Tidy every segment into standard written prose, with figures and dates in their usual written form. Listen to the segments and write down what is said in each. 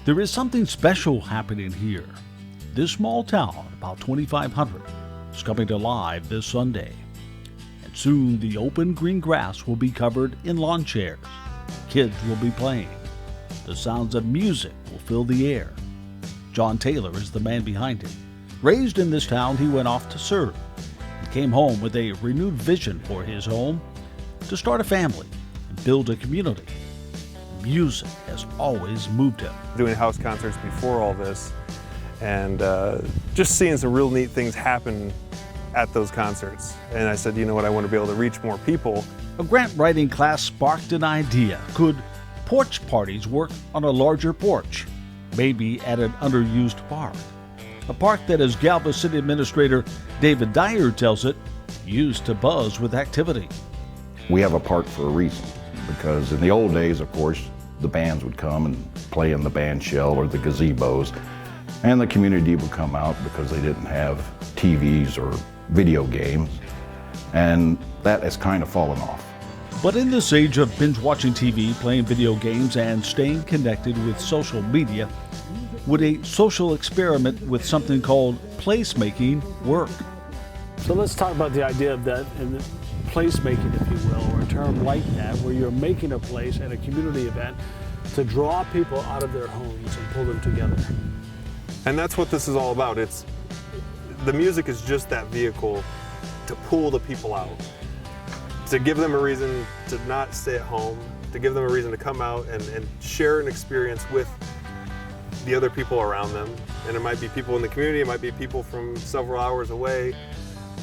There is something special happening here. This small town, about 2,500, is coming to life this Sunday. And soon the open green grass will be covered in lawn chairs. Kids will be playing. The sounds of music will fill the air. John Taylor is the man behind it. Raised in this town, he went off to serve and came home with a renewed vision for his home, to start a family and build a community. Music has always moved him. Doing house concerts before all this, and just seeing some real neat things happen at those concerts. And I said, you know what, I want to be able to reach more people. A grant writing class sparked an idea. Could porch parties work on a larger porch? Maybe at an underused park. A park that, as Galva City Administrator David Dyer tells it, used to buzz with activity. We have a park for a reason, because in the old days, of course, the bands would come and play in the band shell or the gazebos, and the community would come out because they didn't have TVs or video games, and that has kind of fallen off. But in this age of binge-watching TV, playing video games, and staying connected with social media, would a social experiment with something called placemaking work? So let's talk about the idea of that and placemaking, if you will, or a term like that, where you're making a place at a community event to draw people out of their homes and pull them together. And that's what this is all about. The music is just that vehicle to pull the people out, to give them a reason to not stay at home, to give them a reason to come out and share an experience with the other people around them. And it might be people in the community, it might be people from several hours away.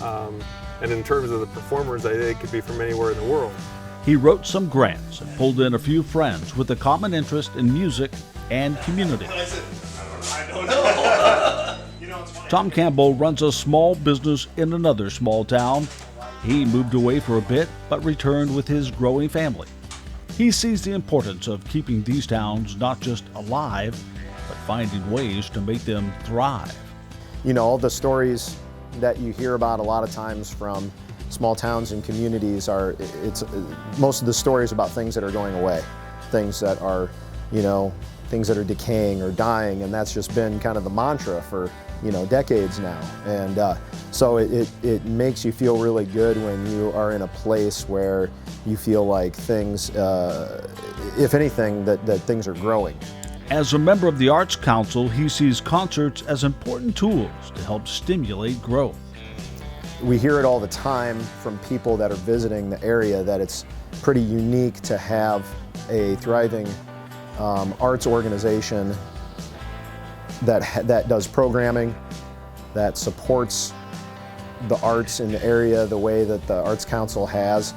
And in terms of the performers, they could be from anywhere in the world. He wrote some grants and pulled in a few friends with a common interest in music and community. I don't know. Tom Campbell runs a small business in another small town. He moved away for a bit, but returned with his growing family. He sees the importance of keeping these towns not just alive, but finding ways to make them thrive. You know, all the stories that you hear about a lot of times from small towns and communities most of the stories about things that are going away, things that are, things that are decaying or dying, and that's just been kind of the mantra for, decades now. And so it makes you feel really good when you are in a place where you feel like things, if anything, that things are growing. As a member of the Arts Council, he sees concerts as important tools to help stimulate growth. We hear it all the time from people that are visiting the area that it's pretty unique to have a thriving arts organization that does programming, that supports the arts in the area the way that the Arts Council has,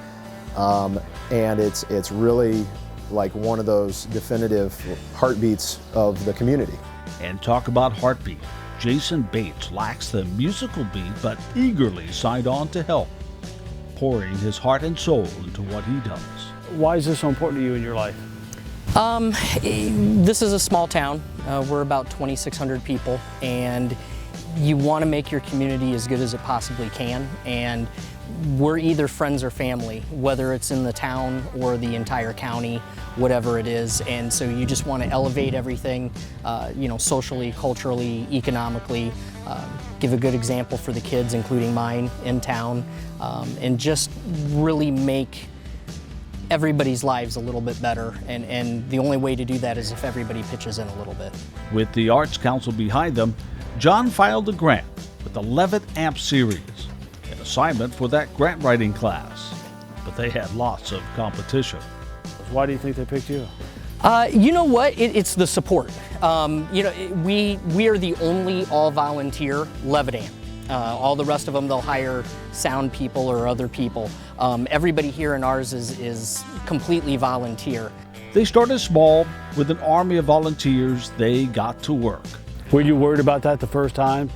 and it's really like one of those definitive heartbeats of the community. And talk about heartbeat. Jason Bates lacks the musical beat, but eagerly signed on to help, pouring his heart and soul into what he does. Why is this so important to you in your life? This is a small town. We're about 2,600 people, and you want to make your community as good as it possibly can. And we're either friends or family, whether it's in the town or the entire county, whatever it is. And so you just want to elevate everything, socially, culturally, economically, give a good example for the kids, including mine, in town, and just really make everybody's lives a little bit better. And the only way to do that is if everybody pitches in a little bit. With the Arts Council behind them, John filed a grant with the Levitt AMP series, an assignment for that grant writing class. But they had lots of competition. Why do you think they picked you? You know what? It's the support. We are the only all-volunteer Levitt AMP. All the rest of them, they'll hire sound people or other people. Everybody here in ours is completely volunteer. They started small. With an army of volunteers, they got to work. Were you worried about that the first time?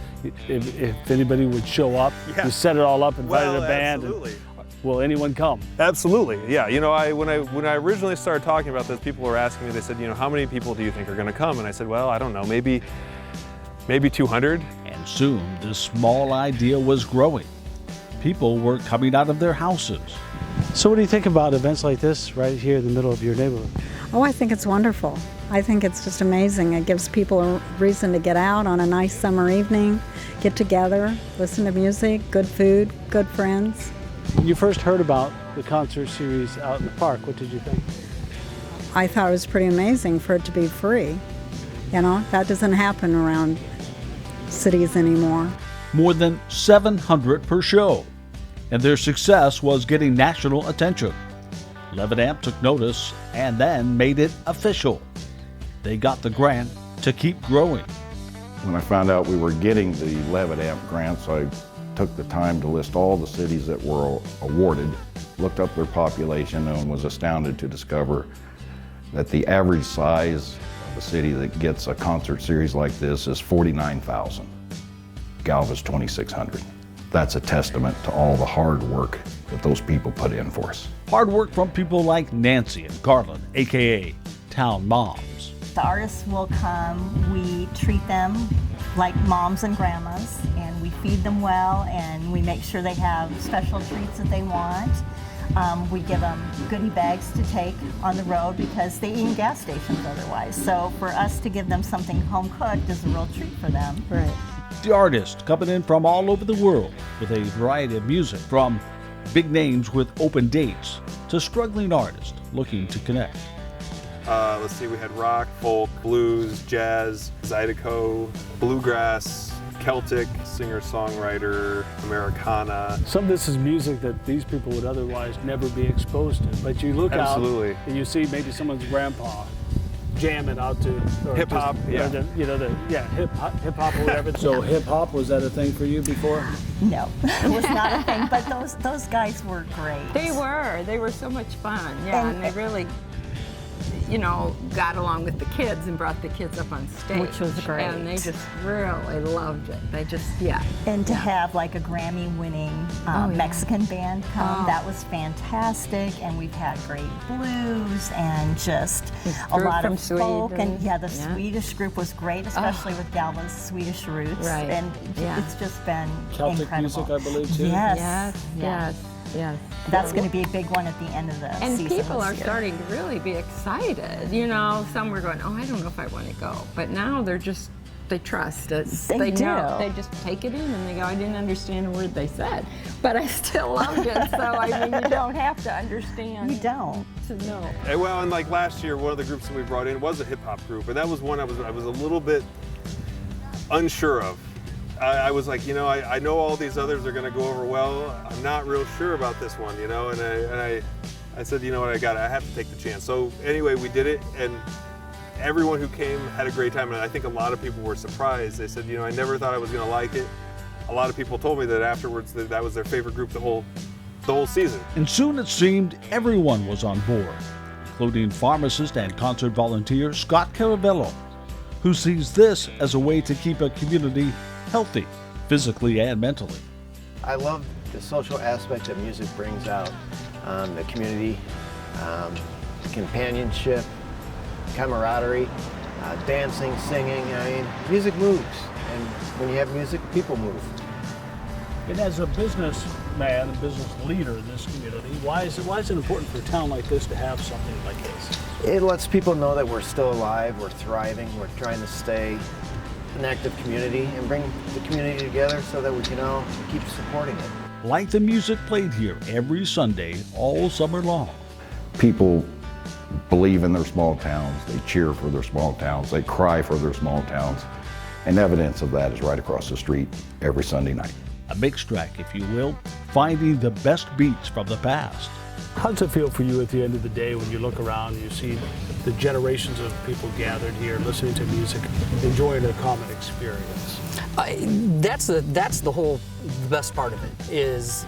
If anybody would show up? Yeah. You set it all up, invited a band. Absolutely. Will anyone come? Absolutely, yeah. When I originally started talking about this, people were asking me, they said, how many people do you think are going to come? And I said, well, I don't know, maybe 200. And soon, this small idea was growing. People were coming out of their houses. So what do you think about events like this right here in the middle of your neighborhood? Oh, I think it's wonderful. I think it's just amazing. It gives people a reason to get out on a nice summer evening, get together, listen to music, good food, good friends. When you first heard about the concert series out in the park, what did you think? I thought it was pretty amazing for it to be free. You know, that doesn't happen around cities anymore. More than 700 per show, and their success was getting national attention. Levitt Amp took notice and then made it official. They got the grant to keep growing. When I found out we were getting the Levitt Amp grants, I took the time to list all the cities that were awarded, looked up their population, and was astounded to discover that the average size of a city that gets a concert series like this is 49,000. Galva's 2,600. That's a testament to all the hard work that those people put in for us. Hard work from people like Nancy and Garland, aka Town Moms. The artists will come, we treat them like moms and grandmas, and we feed them well, and we make sure they have special treats that they want. We give them goodie bags to take on the road because they eat in gas stations otherwise. So for us to give them something home cooked is a real treat for them. Right. The artists coming in from all over the world with a variety of music, from big names with open dates to struggling artists looking to connect. Let's see, we had rock, folk, blues, jazz, zydeco, bluegrass, Celtic, singer-songwriter, Americana. Some of this is music that these people would otherwise never be exposed to. But you look Absolutely. out and you see maybe someone's grandpa jamming out to Hip hop, yeah. Hip hop or whatever. So hip hop, was that a thing for you before? No, it was not a thing, but those guys were great. They were so much fun, yeah, and they really, got along with the kids and brought the kids up on stage. Which was great. And they just really loved it. They just, yeah. And to have like a Grammy-winning Mexican band come, that was fantastic. And we've had great blues and just a lot of folk. And the Swedish group was great, especially with Galva's Swedish roots. Right. And it's just been Celtic incredible. music, I believe, too. Yes. That's going to be a big one at the end of the season. And people are this year. starting to really be excited. Some were going, I don't know if I want to go. But now they trust us. They do. Know. They just take it in and they go, I didn't understand a word they said, but I still loved it. So, you don't have to understand. You don't. To know. Well, and like last year, one of the groups that we brought in was a hip hop group, and that was one I was a little bit unsure of. I was like, I know all these others are going to go over well. I'm not real sure about this one, and I said, you know what, I have to take the chance. So anyway, we did it, and everyone who came had a great time, and I think a lot of people were surprised. They said, I never thought I was going to like it. A lot of people told me that afterwards that was their favorite group the whole season. And soon it seemed everyone was on board, including pharmacist and concert volunteer Scott Caravello, who sees this as a way to keep a community healthy, physically and mentally. I love the social aspect that music brings out. The community, companionship, camaraderie, dancing, singing. Music moves. And when you have music, people move. And as a businessman, a business leader in this community, why is it important for a town like this to have something like this? It lets people know that we're still alive, we're thriving, we're trying to stay an active community and bring the community together so that we can all keep supporting it. Like the music played here every Sunday, all summer long. People believe in their small towns, they cheer for their small towns, they cry for their small towns, and evidence of that is right across the street every Sunday night. A mix track, if you will, finding the best beats from the past. How does it feel for you at the end of the day when you look around and you see the generations of people gathered here, listening to music, enjoying a common experience? That's the best part of it, is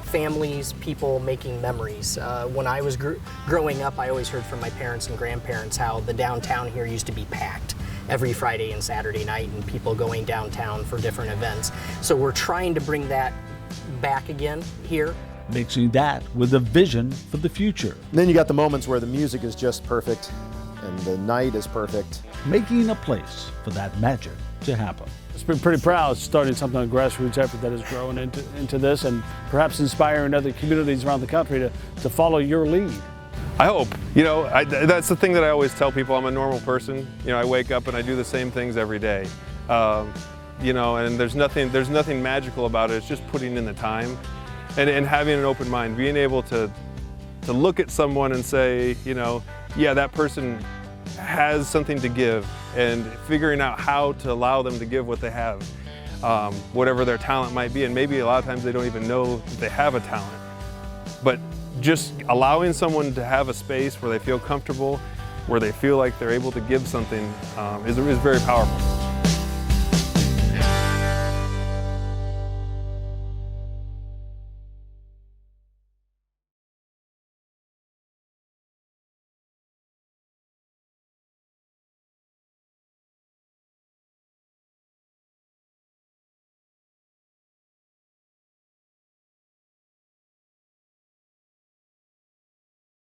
families, people making memories. When I was growing up, I always heard from my parents and grandparents how the downtown here used to be packed every Friday and Saturday night, and people going downtown for different events. So we're trying to bring that back again here. Mixing that with a vision for the future. And then you got the moments where the music is just perfect and the night is perfect. Making a place for that magic to happen. It's been pretty proud starting something, a grassroots effort that has grown into this, and perhaps inspiring other communities around the country to follow your lead. I hope. You know, that's the thing that I always tell people. I'm a normal person. You know, I wake up and I do the same things every day. You know, and there's nothing magical about it. It's just putting in the time and having an open mind, being able to look at someone and say, you know, yeah, that person has something to give, and figuring out how to allow them to give what they have, whatever their talent might be. And maybe a lot of times they don't even know that they have a talent. But just allowing someone to have a space where they feel comfortable, where they feel like they're able to give something is very powerful.